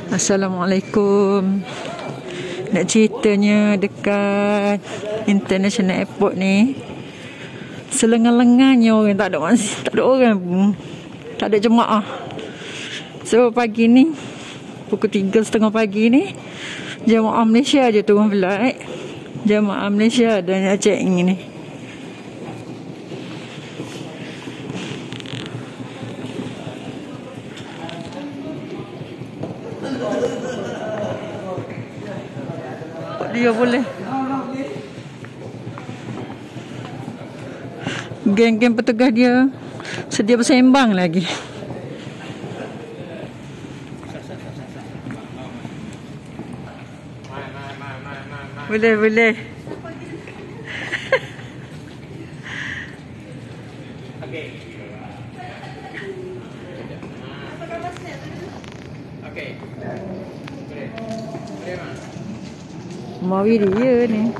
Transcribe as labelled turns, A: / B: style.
A: Assalamualaikum. Nak ceritanya dekat International Airport ni, selengan-lengannya orang, tak ada orang pun, tak ada jemaah. So pagi ni pukul 3:30 pagi ni, jemaah Malaysia je turun flight. Jemaah Malaysia dan nak check in ni. Dia boleh. Geng-geng petugas dia sedia bersembang lagi. Boleh.
B: Okey. Okey. Boleh. Boleh, Mak.
A: Mau dia ni.